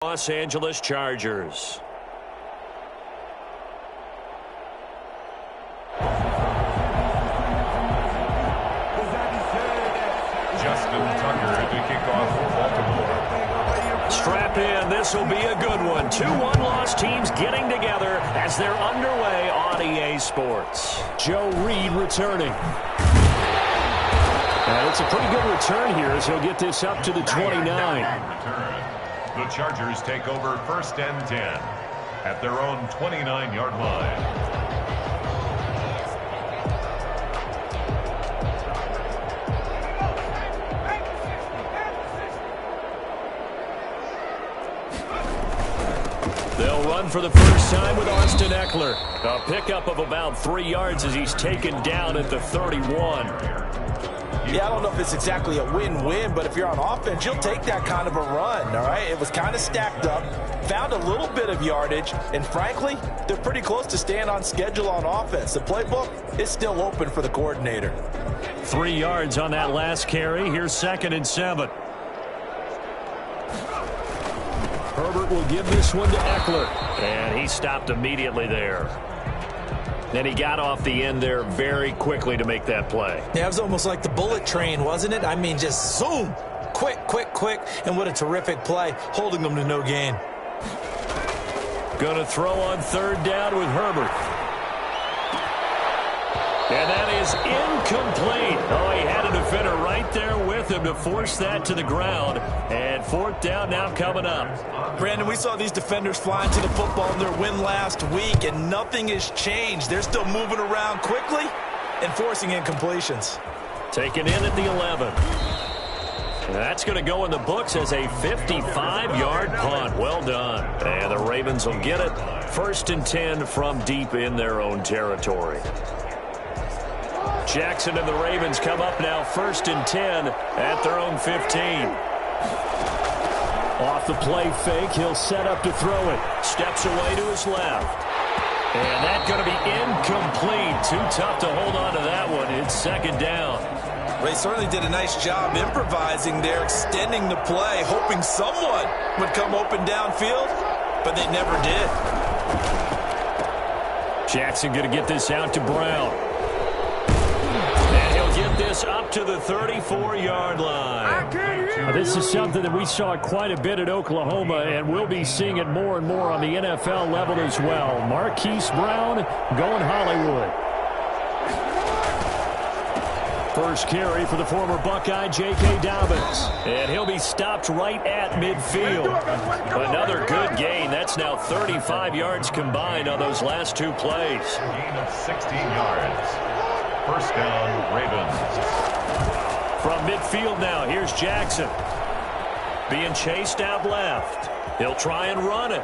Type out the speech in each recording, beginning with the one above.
Los Angeles Chargers. Justin Tucker to kick off for Baltimore. Strap in. This will be a good one. Two one-loss teams getting together as they're underway on EA Sports. Joe Reed returning. And it's a pretty good return here as he'll get this up to the 29. The Chargers take over 1st and 10 at their own 29-yard line. They'll run for the first time with Austin Eckler. A pickup of about 3 yards as he's taken down at the 31. Yeah, I don't know if it's exactly a win-win, but if you're on offense, you'll take that kind of a run, all right? It was kind of stacked up, found a little bit of yardage, and frankly, they're pretty close to staying on schedule on offense. The playbook is still open for the coordinator. 3 yards on that last carry. Here's 2nd and 7. Herbert will give this one to Eckler, and he stopped immediately there. Then he got off the end there very quickly to make that play. Yeah, it was almost like the bullet train, wasn't it? I mean, just zoom, quick, quick, quick, and what a terrific play, holding them to no gain. Gonna throw on 3rd down with Herbert. And that is incomplete. Oh, he had a defender right there with him to force that to the ground. And 4th down now coming up. Brandon, we saw these defenders flying to the football in their win last week, and nothing has changed. They're still moving around quickly and forcing incompletions. Taken in at the 11. And that's going to go in the books as a 55-yard punt. Well done. And the Ravens will get it. 1st and 10 from deep in their own territory. Jackson and the Ravens come up now 1st and 10 at their own 15. Off the play fake, he'll set up to throw it. Steps away to his left. And that's going to be incomplete. Too tough to hold on to that one. It's 2nd down. They certainly did a nice job improvising there, extending the play, hoping someone would come open downfield, but they never did. Jackson going to get this out to Brown. Get this up to the 34-yard line. This is something that we saw quite a bit at Oklahoma, and we'll be seeing it more and more on the NFL level as well. Marquise Brown going Hollywood. First carry for the former Buckeye, J.K. Dobbins. And he'll be stopped right at midfield. Another good gain. That's now 35 yards combined on those last 2 plays. Gain of 16 yards. 1st down, Ravens. From midfield now, here's Jackson. Being chased out left. He'll try and run it.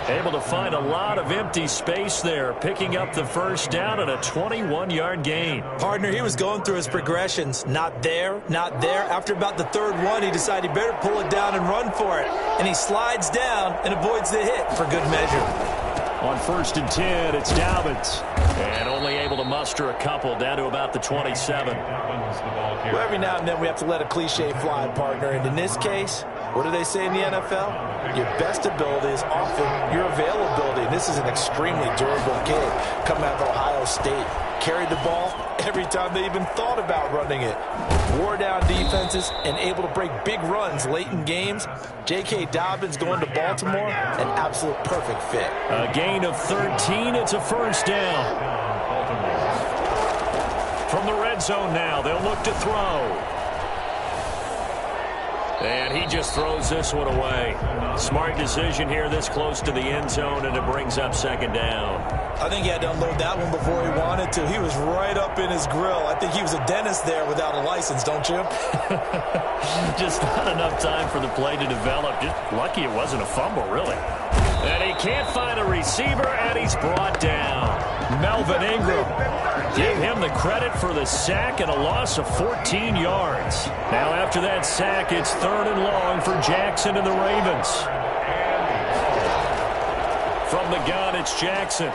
Able to find a lot of empty space there, picking up the 1st down and a 21-yard gain. Partner, he was going through his progressions. Not there, not there. After about the 3rd one, he decided he better pull it down and run for it. And he slides down and avoids the hit for good measure. On 1st and 10, it's Dobbins. And only able to muster a couple down to about the 27. Well, every now and then we have to let a cliche fly, partner. And in this case, what do they say in the NFL? Your best ability is often your availability. And this is an extremely durable kid coming out of Ohio State. Carried the ball every time they even thought about running it. Wore down defenses and able to break big runs late in games. J.K. Dobbins going to Baltimore, an absolute perfect fit. A gain of 13. It's a 1st down. From the red zone now, they'll look to throw. And he just throws this one away. Smart decision here this close to the end zone, and it brings up 2nd down. I think he had to unload that one before he wanted to. He was right up in his grill. I think he was a dentist there without a license, don't you? Just not enough time for the play to develop. Just lucky it wasn't a fumble, really. And he can't find a receiver, and he's brought down. Melvin Ingram. Give him the credit for the sack and a loss of 14 yards. Now after that sack, it's 3rd and long for Jackson and the Ravens. From the gun, it's Jackson.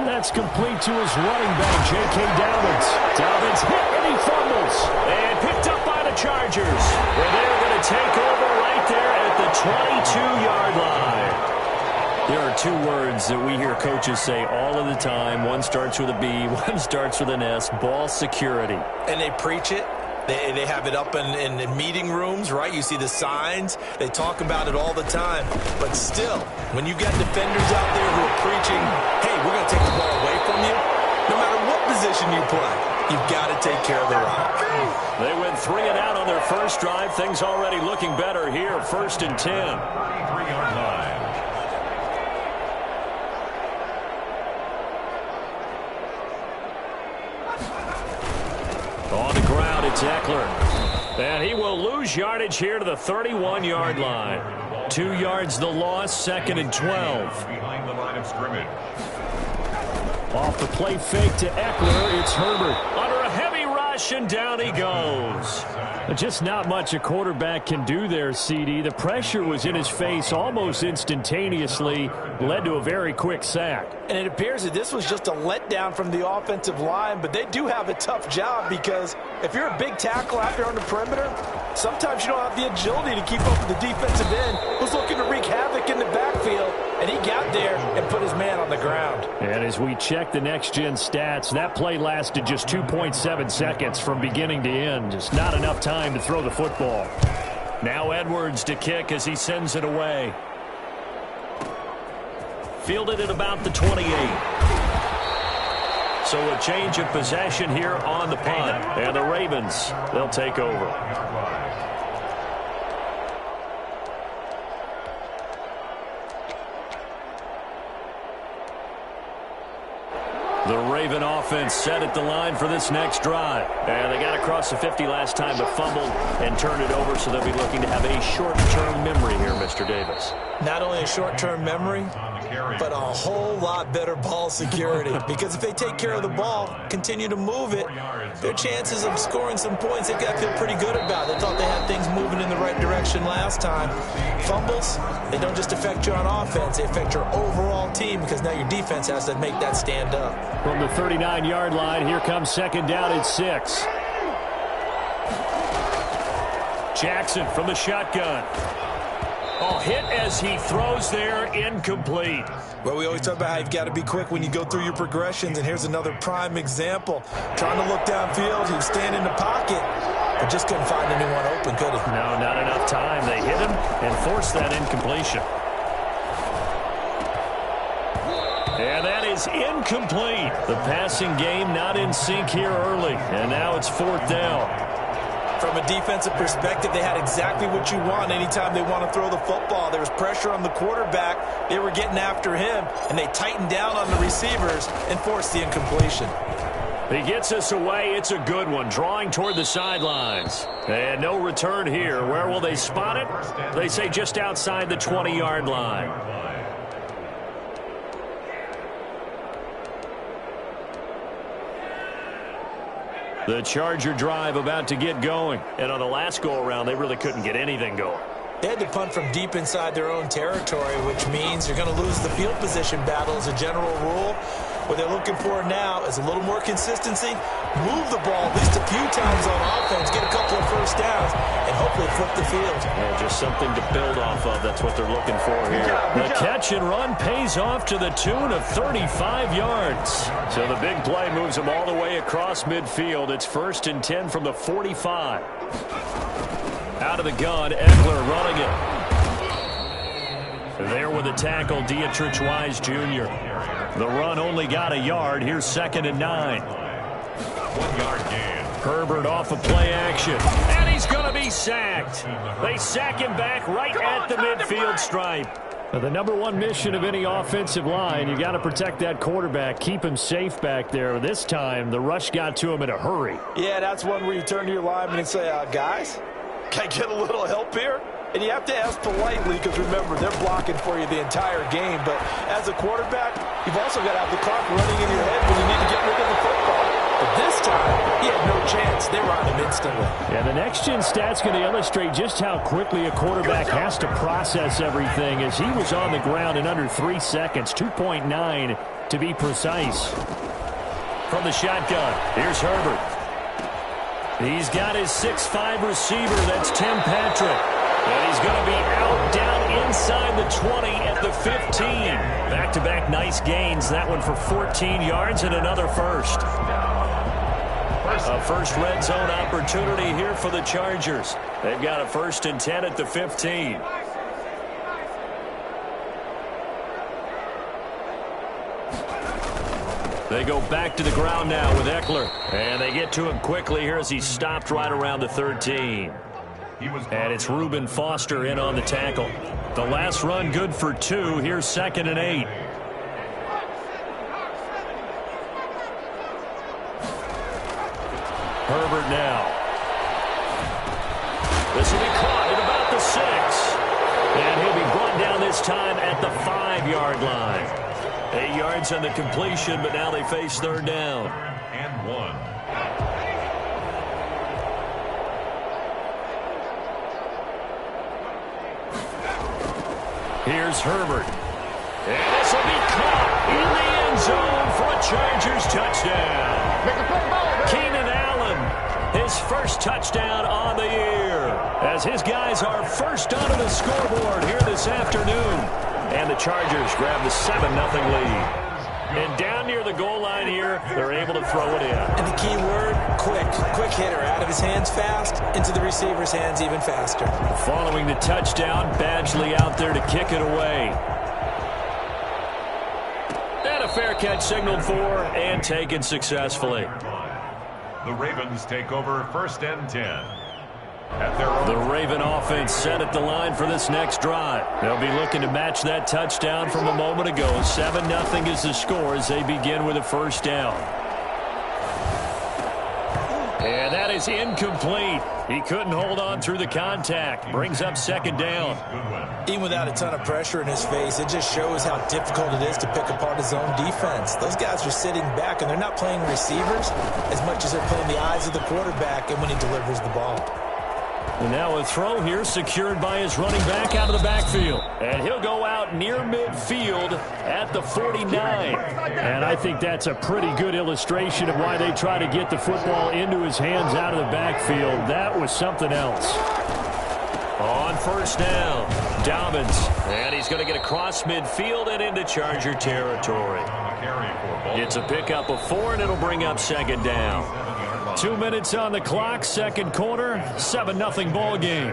That's complete to his running back, J.K. Dobbins. Dobbins hit and he fumbles. And picked up by the Chargers, where they're going to take over right there at the 22-yard line. There are two words that we hear coaches say all of the time. One starts with a B, one starts with an S, ball security. And they preach it. They have it up in meeting rooms, right? You see the signs. They talk about it all the time. But still, when you got defenders out there who are preaching, hey, we're going to take the ball away from you, no matter what position you play, you've got to take care of the rock. They went 3 and out on their first drive. Things already looking better here. 1st and 10. 33-yard line. On the ground, it's Eckler. And he will lose yardage here to the 31-yard line. 2 yards the loss, 2nd and 12. Behind the line of scrimmage. Off the play fake to Eckler, it's Herbert. Under a heavy rush, and down he goes. Just not much a quarterback can do there, CD. The pressure was in his face almost instantaneously, led to a very quick sack. And it appears that this was just a letdown from the offensive line, but they do have a tough job because if you're a big tackle out there on the perimeter, sometimes you don't have the agility to keep up with the defensive end who's looking to wreak havoc in the backfield, and he got there and put his man on the ground. And as we check the next-gen stats, that play lasted just 2.7 seconds from beginning to end. Just not enough time to throw the football. Now Edwards to kick as he sends it away. Fielded at about the 28. So a change of possession here on the punt. And the Ravens, they'll take over. The Raven offense set at the line for this next drive. And they got across the 50 last time but fumbled and turned it over, so they'll be looking to have a short-term memory here, Mr. Davis. Not only a short-term memory, but a whole lot better ball security. Because if they take care of the ball, continue to move it, their chances of scoring some points, they've got to feel pretty good about. They thought they had things moving in the right direction last time. Fumbles, they don't just affect you on offense, they affect your overall team because now your defense has to make that stand up. From the 39-yard line, here comes 2nd down at 6. Jackson from the shotgun. Oh, hit as he throws there, incomplete. Well, we always talk about how you've got to be quick when you go through your progressions, and here's another prime example. Trying to look downfield, he was standing in the pocket, but just couldn't find anyone open, could he? No, not enough time. They hit him and forced that incompletion. And that is incomplete. The passing game not in sync here early, and now it's 4th down. From a defensive perspective, they had exactly what you want anytime they want to throw the football. There was pressure on the quarterback. They were getting after him, and they tightened down on the receivers and forced the incompletion. He gets us away. It's a good one, drawing toward the sidelines. And no return here. Where will they spot it? They say just outside the 20-yard line. The Charger drive about to get going. And on the last go-around, they really couldn't get anything going. They had to punt from deep inside their own territory, which means you're going to lose the field position battle as a general rule. What they're looking for now is a little more consistency, move the ball at least a few times on offense, get a couple of first downs, and hopefully flip the field. Yeah, just something to build off of. That's what they're looking for here. The catch and run pays off to the tune of 35 yards. So the big play moves them all the way across midfield. It's 1st and 10 from the 45. Out of the gun, Eckler running it. There with the tackle, Dietrich Wise Jr. The run only got a yard. Here's 2nd and 9. 1-yard gain. Herbert off of play action. And he's going to be sacked. They sack him back right at the midfield stripe. Now, the #1 mission of any offensive line, you got to protect that quarterback, keep him safe back there. This time, the rush got to him in a hurry. Yeah, that's one where you turn to your lineman and say, guys, can I get a little help here? And you have to ask politely because, remember, they're blocking for you the entire game. But as a quarterback, you've also got to have the clock running in your head when you need to get rid of the football. But this time, he had no chance. They were on him instantly. Yeah, the next-gen stat's going to illustrate just how quickly a quarterback has to process everything, as he was on the ground in under 3 seconds, 2.9 to be precise. From the shotgun, here's Herbert. He's got his 6'5" receiver. That's Tim Patrick. And he's going to be out down inside the 20 at the 15. Back-to-back nice gains. That one for 14 yards and another first. A first red zone opportunity here for the Chargers. They've got a 1st and 10 at the 15. They go back to the ground now with Eckler. And they get to him quickly here as he's stopped right around the 13. And it's Reuben Foster in on the tackle. The last run good for 2. Here's 2nd and 8. Herbert now. This will be caught at about the 6. And he'll be brought down this time at the 5-yard line. 8 yards on the completion, but now they face 3rd down. And 1. Here's Herbert. And this will be caught in the end zone for a Chargers touchdown. Keenan Allen, his first touchdown on the year, as his guys are first onto the scoreboard here this afternoon. And the Chargers grab the 7-0 lead. And down near the goal line here, they're able to throw it in. And the key word, quick. Quick hitter. Out of his hands fast, into the receiver's hands even faster. Following the touchdown, Badgley out there to kick it away. And a fair catch signaled for and taken successfully. The Ravens take over 1st and 10. The Raven offense set at the line for this next drive. They'll be looking to match that touchdown from a moment ago. 7-0 is the score as they begin with a 1st down. And that is incomplete. He couldn't hold on through the contact. Brings up 2nd down. Even without a ton of pressure in his face, it just shows how difficult it is to pick apart his own defense. Those guys are sitting back, and they're not playing receivers as much as they're playing the eyes of the quarterback and when he delivers the ball. And now a throw here secured by his running back out of the backfield. And he'll go out near midfield at the 49. And I think that's a pretty good illustration of why they try to get the football into his hands out of the backfield. That was something else. On 1st down, Dobbins. And he's going to get across midfield and into Charger territory. It's a pickup of 4, and it'll bring up 2nd down. 2 minutes on the clock, 2nd quarter, 7-0 ball game.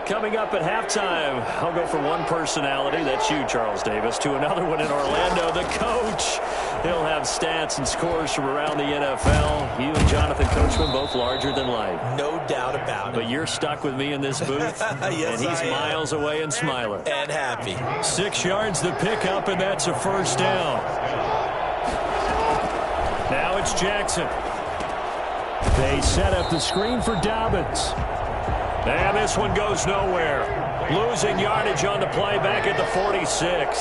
Coming up at halftime, I'll go from one personality, that's you, Charles Davis, to another one in Orlando, the coach. He'll have stats and scores from around the NFL. You and Jonathan Coachman, both larger than life. No doubt about it. But you're stuck with me in this booth, yes, and he's miles away and smiling. And happy. 6 yards the pickup, and that's a 1st down. Now it's Jackson. They set up the screen for Dobbins. And this one goes nowhere. Losing yardage on the play back at the 46.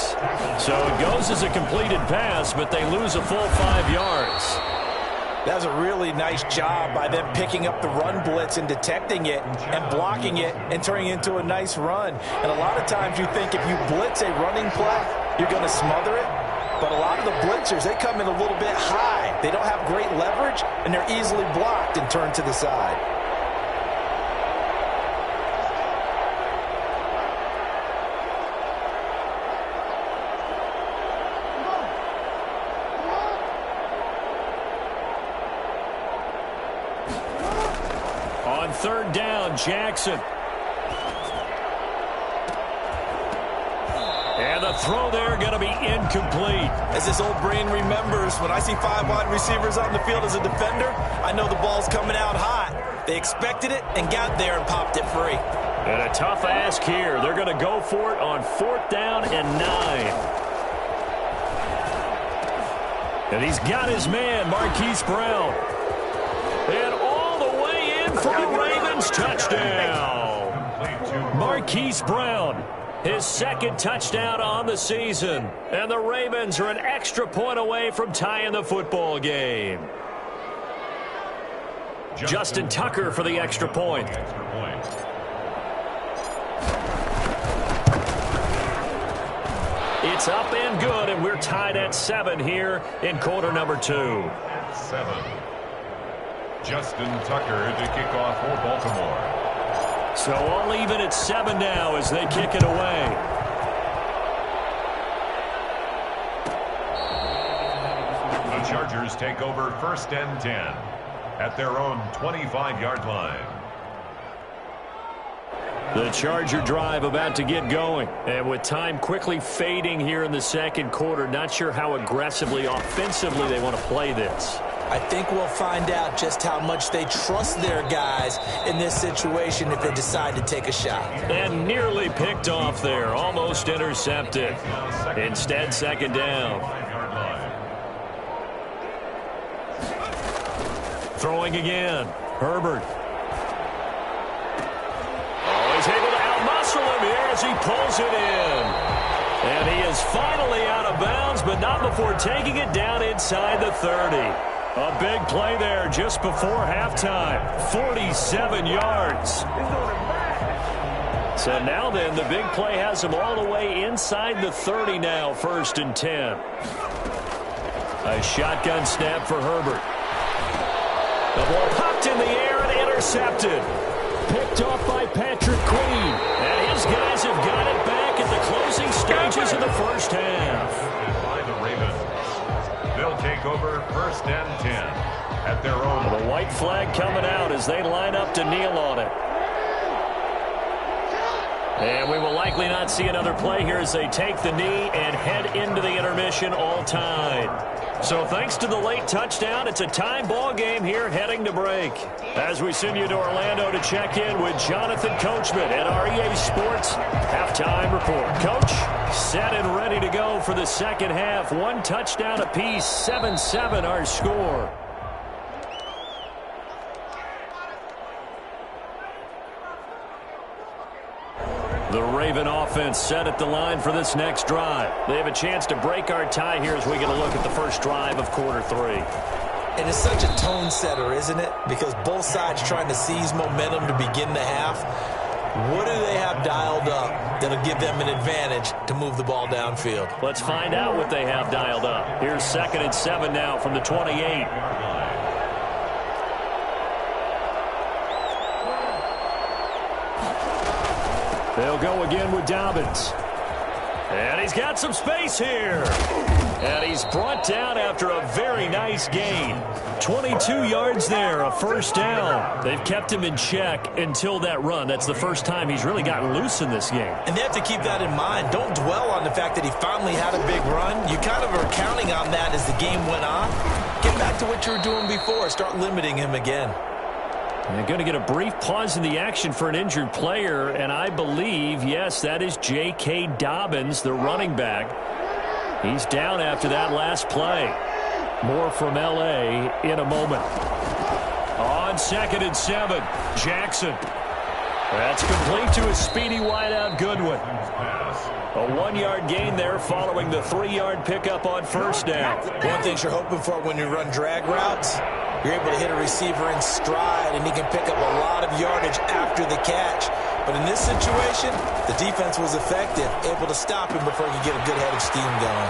So it goes as a completed pass, but they lose a full 5 yards. That was a really nice job by them picking up the run blitz and detecting it and blocking it and turning it into a nice run. And a lot of times you think if you blitz a running play, you're going to smother it. But a lot of the blitzers, they come in a little bit high. They don't have great leverage, and they're easily blocked and turned to the side. On 3rd down, Jackson. And the throw there going to be incomplete. As this old brain remembers, when I see 5 wide receivers on the field as a defender, I know the ball's coming out hot. They expected it and got there and popped it free. And a tough ask here. They're going to go for it on 4th down and 9. And he's got his man, Marquise Brown. And all the way in for the Ravens touchdown. Marquise Brown. His 2nd touchdown on the season. And the Ravens are an extra point away from tying the football game. Justin Tucker for the extra point. It's up and good, and we're tied at 7 here in quarter number 2. 7. Justin Tucker to kick off for Baltimore. So all even at 7 now as they kick it away. The Chargers take over 1st and 10 at their own 25-yard line. The Charger drive about to get going. And with time quickly fading here in the second quarter, not sure how aggressively, offensively they want to play this. I think we'll find out just how much they trust their guys in this situation if they decide to take a shot. And nearly picked off there, almost intercepted. Instead, 2nd down. Throwing again, Herbert. He's able to outmuscle him here as he pulls it in. And he is finally out of bounds, but not before taking it down inside the 30. A big play there just before halftime. 47 yards. So now then, the big play has him all the way inside the 30 now, 1st and 10. A shotgun snap for Herbert. The ball popped in the air and intercepted. Picked off by Patrick Queen. And his guys have got it back at the closing stages of the first half. By the Ravens. They'll take over 1st and 10 at their own. The white flag coming out as they line up to kneel on it. And we will likely not see another play here as they take the knee and head into the intermission all tied. So thanks to the late touchdown, it's a tie ball game here heading to break. As we send you to Orlando to check in with Jonathan Coachman at REA Sports Halftime Report. Coach, set and ready to go for the second half. 1 touchdown apiece, 7-7 our score. The Raven offense set at the line for this next drive. They have a chance to break our tie here as we get a look at the first drive of quarter 3. And it's such a tone setter, isn't it? Because both sides trying to seize momentum to begin the half. What do they have dialed up that'll give them an advantage to move the ball downfield? Let's find out what they have dialed up. Here's 2nd and 7 now from the 28. They'll go again with Dobbins. And he's got some space here. And he's brought down after a very nice gain. 22 yards there, a 1st down. They've kept him in check until that run. That's the first time he's really gotten loose in this game. And they have to keep that in mind. Don't dwell on the fact that he finally had a big run. You kind of are counting on that as the game went on. Get back to what you were doing before. Start limiting him again. They're going to get a brief pause in the action for an injured player, and I believe, yes, that is J.K. Dobbins, the running back. He's down after that last play. More from L.A. in a moment. On 2nd and 7, Jackson. That's complete to a speedy wideout Goodwin. A 1-yard gain there following the 3-yard pickup on 1st down. One thing you're hoping for when you run drag routes, you're able to hit a receiver in stride, and he can pick up a lot of yardage after the catch. But in this situation, the defense was effective, able to stop him before he could get a good head of steam going.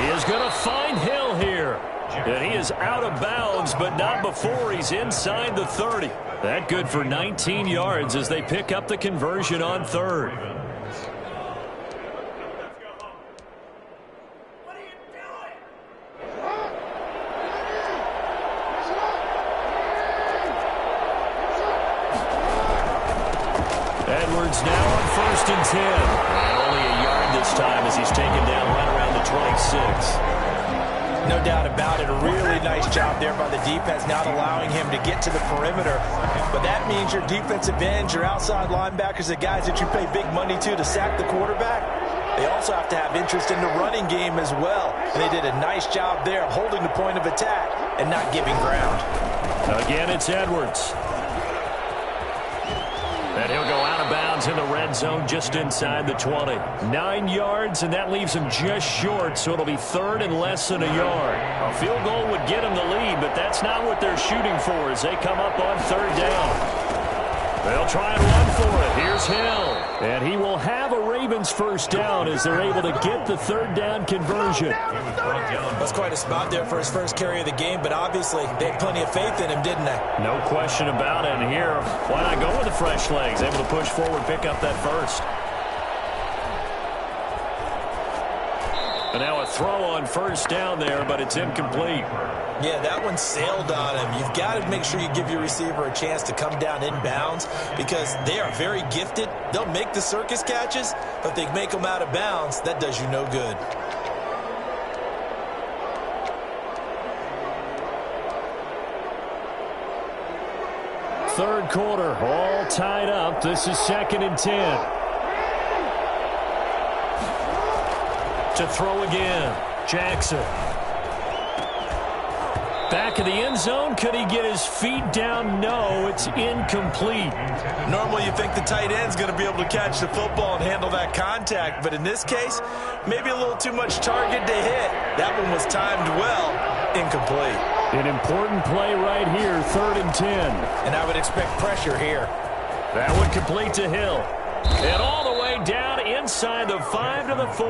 He is going to find Hill here. And he is out of bounds, but not before he's inside the 30. That good for 19 yards as they pick up the conversion on 3rd. Edwards now on 1st and 10. And only a yard this time as he's taken down right around the 26. No doubt about it. A really nice job there by the defense, not allowing him to get to the perimeter. But that means your defensive ends, your outside linebackers, the guys that you pay big money to sack the quarterback, they also have to have interest in the running game as well. And they did a nice job there holding the point of attack and not giving ground. Again, it's Edwards. And he'll go out of bounds in the red zone just inside the 20. 9 yards, and that leaves him just short, so it'll be 3rd and less than a yard. A field goal would get him the lead, but that's not what they're shooting for as they come up on 3rd down. They'll try and run for it. Here's Hill. And he will have a Ravens first down as they're able to get the third down conversion. That's quite a spot there for his first carry of the game, but obviously they had plenty of faith in him, didn't they? No question about it. And here, why not go with the fresh legs? Able to push forward, pick up that first. And now a throw on first down there, but it's incomplete. Yeah, that one sailed on him. You've got to make sure you give your receiver a chance to come down inbounds because they are very gifted. They'll make the circus catches, but if they make them out of bounds, that does you no good. Third quarter, all tied up. This is 2nd and 10. To throw again, Jackson. Back of the end zone. Could he get his feet down? No, it's incomplete. Normally you think the tight end's going to be able to catch the football and handle that contact, but in this case, maybe a little too much target to hit. That one was timed well. Incomplete. An important play right here, 3rd and 10. And I would expect pressure here. That one complete to Hill. And all the way down inside the 5 to the 4.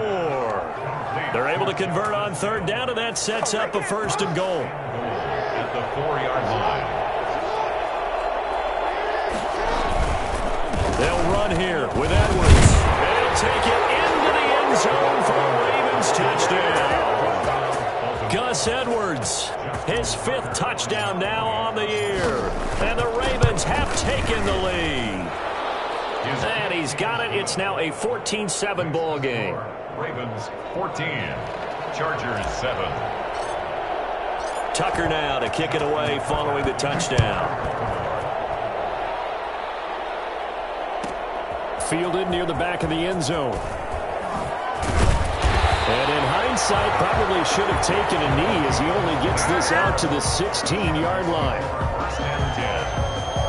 They're able to convert on 3rd down, and that sets up a 1st and goal. At the 4-yard line. They'll run here with Edwards. They'll take it into the end zone for a Ravens touchdown. Gus Edwards, his 5th touchdown now on the year. And the Ravens have taken the lead. And he's got it. It's now a 14-7 ball game. Ravens 14, Chargers 7. Tucker now to kick it away following the touchdown. Fielded near the back of the end zone. And in hindsight, probably should have taken a knee as he only gets this out to the 16-yard line. 1st and 10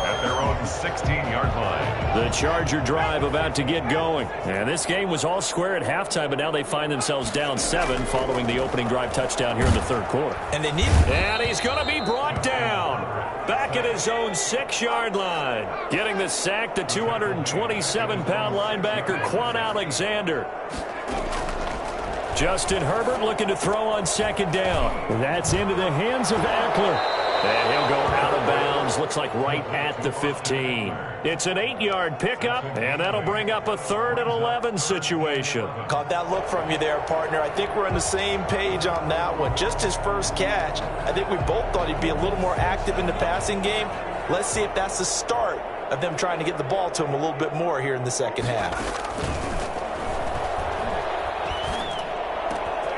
at their own 16-yard line. The Charger drive about to get going. And this game was all square at halftime, but now they find themselves down 7 following the opening drive touchdown here in the 3rd quarter. And they need... And he's going to be brought down. Back at his own 6-yard line. Getting the sack, the 227-pound linebacker, Quan Alexander. Justin Herbert looking to throw on 2nd down. That's into the hands of Eckler. And he'll go out of bounds. Looks like right at the 15. It's an 8-yard pickup, and that'll bring up a 3rd and 11 situation. Caught that look from you there, partner. I think we're on the same page on that one. Just his first catch. I think we both thought he'd be a little more active in the passing game. Let's see if that's the start of them trying to get the ball to him a little bit more here in the second half.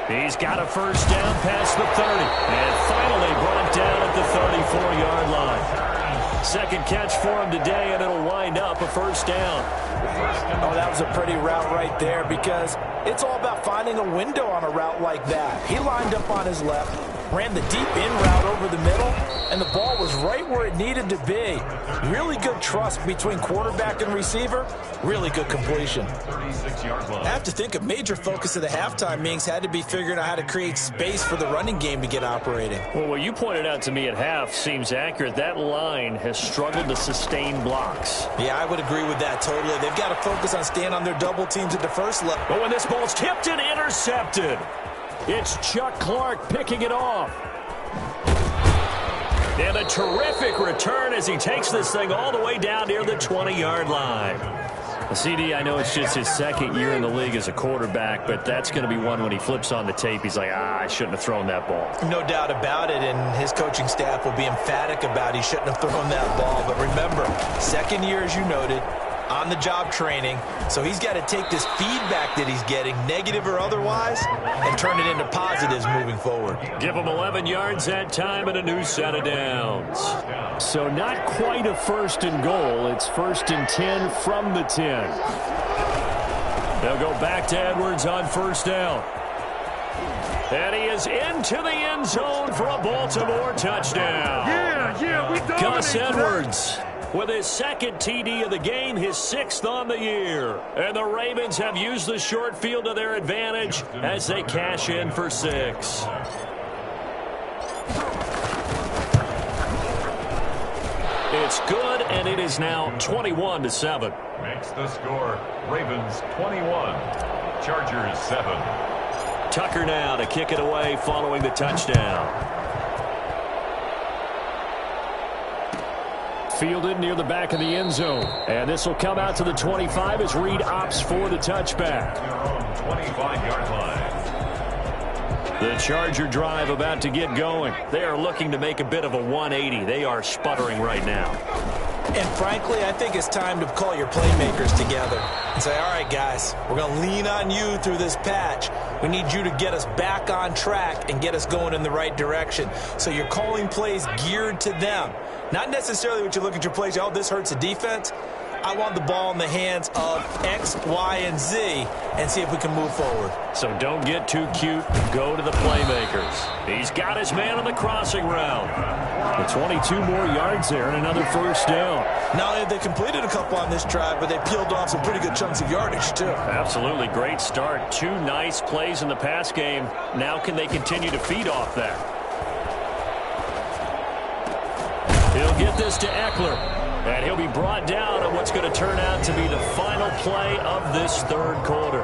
He's got a first down past the 30. And finally brought down at the 34-yard line. 2nd catch for him today, and it'll wind up a 1st down. Oh, that was a pretty route right there because it's all about finding a window on a route like that. He lined up on his left, ran the deep in route over the middle, and the ball was right where it needed to be. Really good trust between quarterback and receiver. Really good completion. 36-yard line. I have to think a major focus of the halftime meetings had to be figuring out how to create space for the running game to get operating. Well, what you pointed out to me at half seems accurate. That line has struggled to sustain blocks. Yeah, I would agree with that totally. They've got to focus on staying on their double teams at the first level. But when this ball's tipped and intercepted, it's Chuck Clark picking it off. And a terrific return as he takes this thing all the way down near the 20-yard line. CD, I know it's just his 2nd year in the league as a quarterback, but that's going to be one when he flips on the tape. He's like, I shouldn't have thrown that ball. No doubt about it, and his coaching staff will be emphatic about he shouldn't have thrown that ball. But remember, 2nd year, as you noted, on-the-job training, so he's got to take this feedback that he's getting, negative or otherwise, and turn it into positives moving forward. Give him 11 yards that time and a new set of downs. So not quite a 1st and goal. It's 1st and 10 from the 10. They'll go back to Edwards on 1st down. And he is into the end zone for a Baltimore touchdown. Yeah, we dominate. Gus Edwards with his 2nd TD of the game, his 6th on the year. And the Ravens have used the short field to their advantage as they cash in for 6. It's It's good, and it is now 21-7. Makes the score Ravens 21, Chargers 7. Tucker now to kick it away following the touchdown. Fielded near the back of the end zone. And this will come out to the 25 as Reed opts for the touchback. Your own 25-yard line. The Charger drive about to get going. They are looking to make a bit of a 180. They are sputtering right now. And frankly, I think it's time to call your playmakers together and say, all right, guys, we're going to lean on you through this patch. We need you to get us back on track and get us going in the right direction. So you're calling plays geared to them. Not necessarily what you look at your plays, oh, this hurts the defense. I want the ball in the hands of X, Y, and Z and see if we can move forward. So don't get too cute. Go to the playmakers. He's got his man on the crossing route. The 22 more yards there and another first down. Not only have they completed a couple on this drive, but they peeled off some pretty good chunks of yardage, too. Absolutely. Great start. 2 nice plays in the pass game. Now can they continue to feed off that? He'll get this to Eckler. And he'll be brought down on what's going to turn out to be the final play of this third quarter.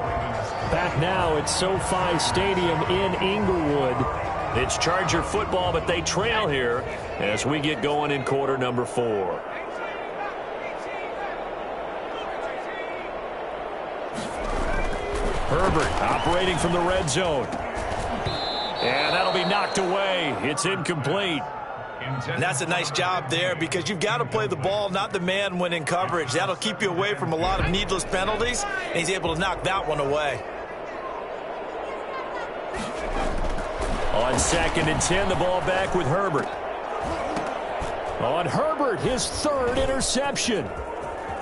Back now at SoFi Stadium in Inglewood. It's Charger football, but they trail here as we get going in quarter number 4. Herbert operating from the red zone. And that'll be knocked away. It's incomplete. And that's a nice job there because you've got to play the ball, not the man when in coverage. That'll keep you away from a lot of needless penalties, and he's able to knock that one away. On 2nd and 10, the ball back with Herbert. On Herbert, his 3rd interception.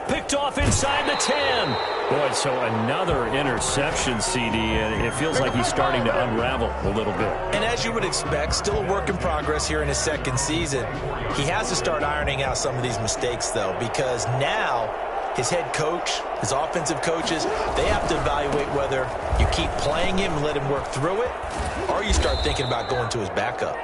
Picked off inside the 10. Boy, so another interception, CD, and it feels like he's starting to unravel a little bit. And as you would expect, still a work in progress here in his 2nd season. He has to start ironing out some of these mistakes, though, because now his head coach, his offensive coaches, they have to evaluate whether you keep playing him and let him work through it, or you start thinking about going to his backup.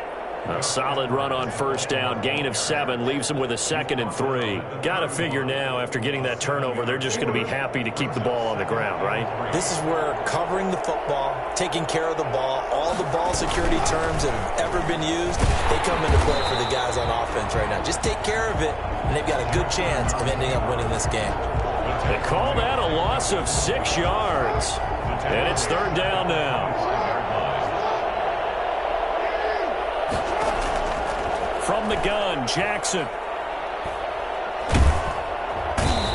A solid run on first down. Gain of 7 leaves them with a 2nd and 3. Got to figure now, after getting that turnover, they're just going to be happy to keep the ball on the ground, right? This is where covering the football, taking care of the ball, all the ball security terms that have ever been used, they come into play for the guys on offense right now. Just take care of it, and they've got a good chance of ending up winning this game. They call that a loss of 6 yards. And it's 3rd down now. From the gun, Jackson.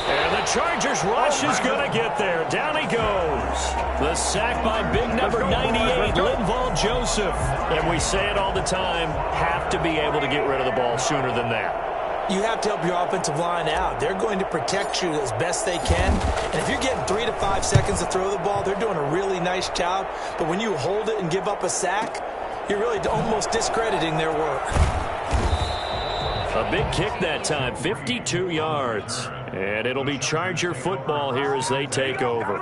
And the Chargers rush is going to get there. Down he goes. The sack by big number 98, Linval Joseph. And we say it all the time, have to be able to get rid of the ball sooner than that. You have to help your offensive line out. They're going to protect you as best they can. And if you're getting 3 to 5 seconds to throw the ball, they're doing a really nice job. But when you hold it and give up a sack, you're really almost discrediting their work. A big kick that time, 52 yards. And it'll be Charger football here as they take over.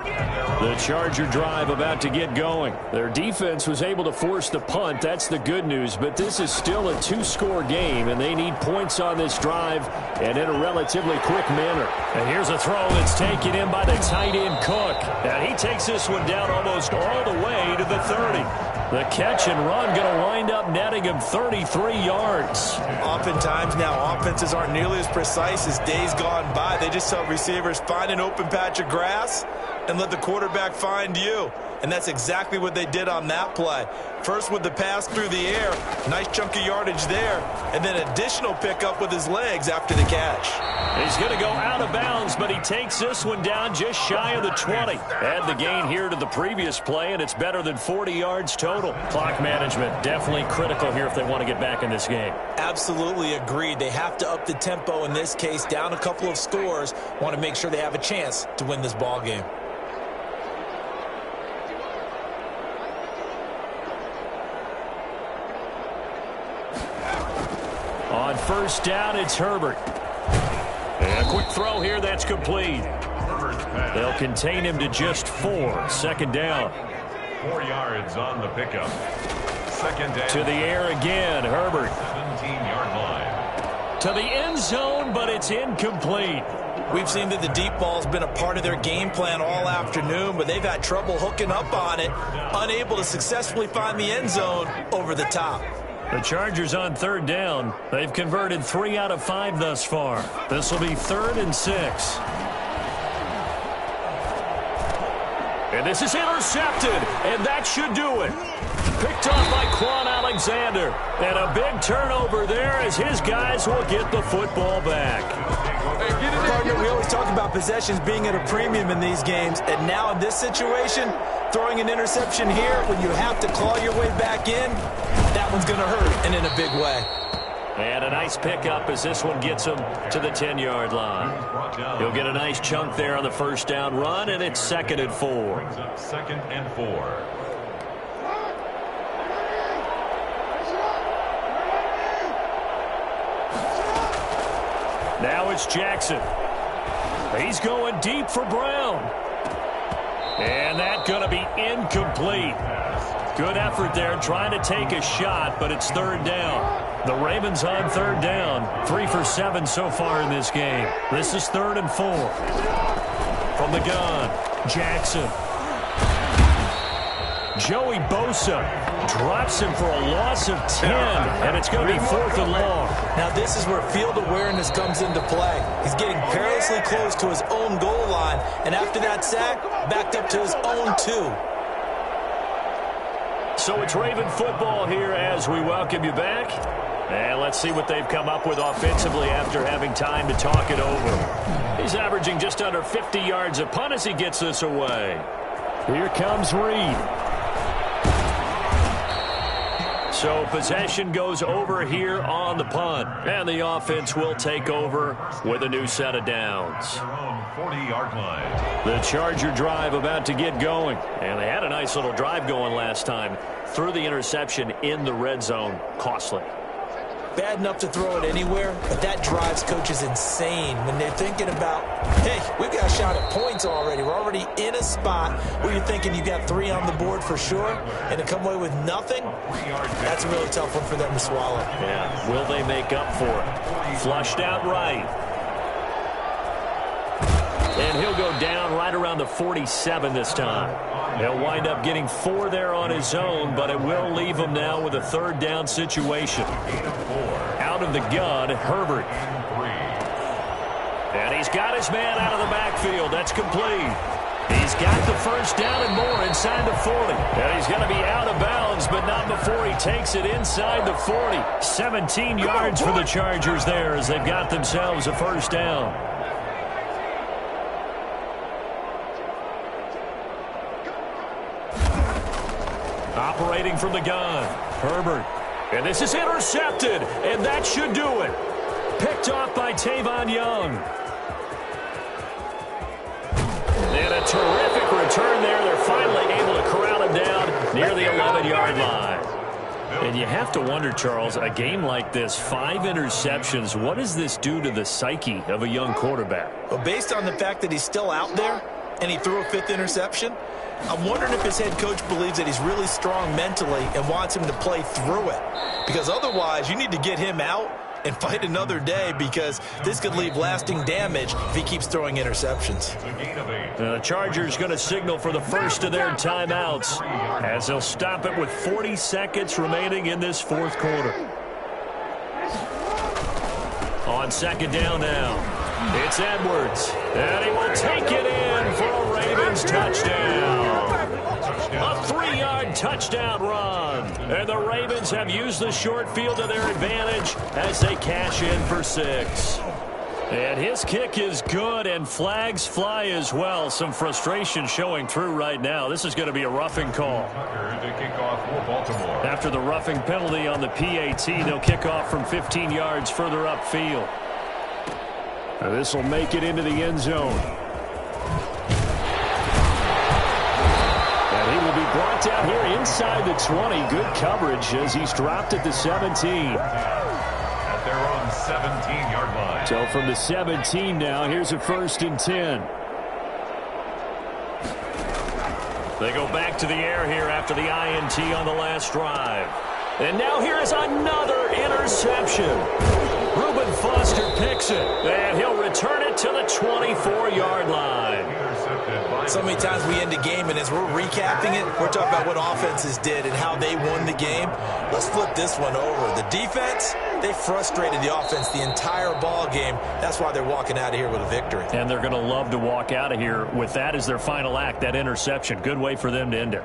The Charger drive about to get going. Their defense was able to force the punt. That's the good news. But this is still a 2-score game, and they need points on this drive and in a relatively quick manner. And here's a throw that's taken in by the tight end Cook. And he takes this one down almost all the way to the 30. The catch and run going to wind up netting him 33 yards. Oftentimes now offenses aren't nearly as precise as days gone by. They just tell receivers, find an open patch of grass and let the quarterback find you. And that's exactly what they did on that play. First with the pass through the air, nice chunk of yardage there, and then additional pickup with his legs after the catch. He's going to go out of bounds, but he takes this one down just shy of the 20. Add the gain here to the previous play, and it's better than 40 yards total. Clock management definitely critical here if they want to get back in this game. Absolutely agreed. They have to up the tempo in this case, down a couple of scores. Want to make sure they have a chance to win this ball game. On first down, it's Herbert. And a quick throw here, that's complete. They'll contain him to just 4. 2nd down. 4 yards on the pickup. 2nd down. To the air again, Herbert. 17-yard line. to the end zone, but it's incomplete. We've seen that the deep ball's been a part of their game plan all afternoon, but they've had trouble hooking up on it, unable to successfully find the end zone over the top. The Chargers on third down. They've converted 3 out of 5 thus far. This will be 3rd and 6. And this is intercepted, and that should do it. Picked off by Quan Alexander. And a big turnover there as his guys will get the football back. Partner, we always talk about possessions being at a premium in these games, and now in this situation, throwing an interception here when you have to claw your way back in, that one's going to hurt, and in a big way. And a nice pickup as this one gets him to the 10-yard line. He'll get a nice chunk there on the first down run, and it's 2nd and 4. Brings up 2nd and 4. Now it's Jackson. He's going deep for Brown. And that's going to be incomplete. Good effort there trying to take a shot, but it's 3rd down. The Ravens on 3rd down. 3 for 7 so far in this game. This is 3rd and 4. From the gun, Jackson. Joey Bosa drops him for a loss of 10, and it's going to be 4th and long. Now this is where field awareness comes into play. He's getting perilously close to his own goal line, and after that sack, backed up to his own 2. So it's Raven football here as we welcome you back. And let's see what they've come up with offensively after having time to talk it over. He's averaging just under 50 yards a punt as he gets this away. Here comes Reed. So possession goes over here on the punt. And the offense will take over with a new set of downs. Their own 40-yard line. The Charger drive about to get going. And they had a nice little drive going last time. Threw the interception in the red zone. Costly. Bad enough to throw it anywhere, but that drives coaches insane when they're thinking about, hey, we've got a shot at points already. We're already in a spot where you're thinking you got 3 on the board for sure, and to come away with nothing, that's a really tough one for them to swallow. Yeah, will they make up for it? Flushed out right. And he'll go down right around the 47 this time. He'll wind up getting 4 there on his own, but it will leave him now with a 3rd down situation. Out of the gun, Herbert. And he's got his man out of the backfield. That's complete. He's got the first down and more inside the 40. And he's going to be out of bounds, but not before he takes it inside the 40. 17 yards for the Chargers there as they've got themselves a first down. Operating from the gun, Herbert. And this is intercepted, and that should do it. Picked off by Tavon Young. And a terrific return there. They're finally able to corral him down near the 11-yard line. And you have to wonder, Charles, a game like this, 5 interceptions, what does this do to the psyche of a young quarterback? Well, based on the fact that he's still out there and he threw a 5th interception, I'm wondering if his head coach believes that he's really strong mentally and wants him to play through it. Because otherwise, you need to get him out and fight another day, because this could leave lasting damage if he keeps throwing interceptions. The Chargers going to signal for the first of their timeouts as they'll stop it with 40 seconds remaining in this 4th quarter. On 2nd down now. It's Edwards, and he will take it in for a Ravens touchdown. A 3-yard touchdown run. And the Ravens have used the short field to their advantage as they cash in for 6. And his kick is good, and flags fly as well. Some frustration showing through right now. This is going to be a roughing call. To kick off for Baltimore. After the roughing penalty on the PAT, they'll kick off from 15 yards further upfield. Now this will make it into the end zone. And he will be brought down here inside the 20. Good coverage as he's dropped at the 17. At their own 17-yard line. So from the 17 now, here's a 1st and 10. They go back to the air here after the INT on the last drive. And now here is another interception. Reuben Foster picks it, and he'll return it to the 24-yard line. So many times we end a game, and as we're recapping it, we're talking about what offenses did and how they won the game. Let's flip this one over. The defense, they frustrated the offense the entire ball game. That's why they're walking out of here with a victory. And they're going to love to walk out of here with that as their final act, that interception. Good way for them to end it.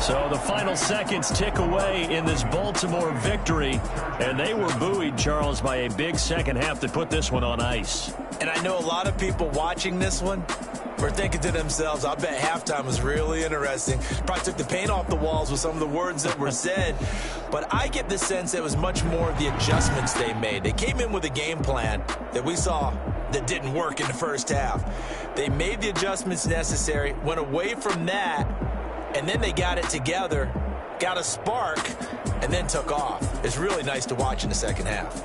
So the final seconds tick away in this Baltimore victory, and they were buoyed, Charles, by a big second half that put this one on ice. And I know a lot of people watching this one were thinking to themselves, I bet halftime was really interesting. Probably took the paint off the walls with some of the words that were said. But I get the sense that it was much more of the adjustments they made. They came in with a game plan that we saw that didn't work in the first half. They made the adjustments necessary, went away from that, and then they got it together, got a spark, and then took off. It's really nice to watch in the second half.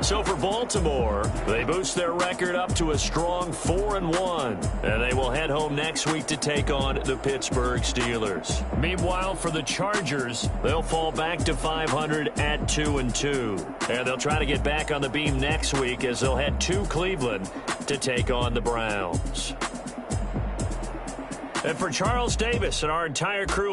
So for Baltimore, they boost their record up to a strong 4-1, and they will head home next week to take on the Pittsburgh Steelers. Meanwhile, for the Chargers, they'll fall back to 500 at 2-2, and they'll try to get back on the beam next week as they'll head to Cleveland to take on the Browns. And for Charles Davis and our entire crew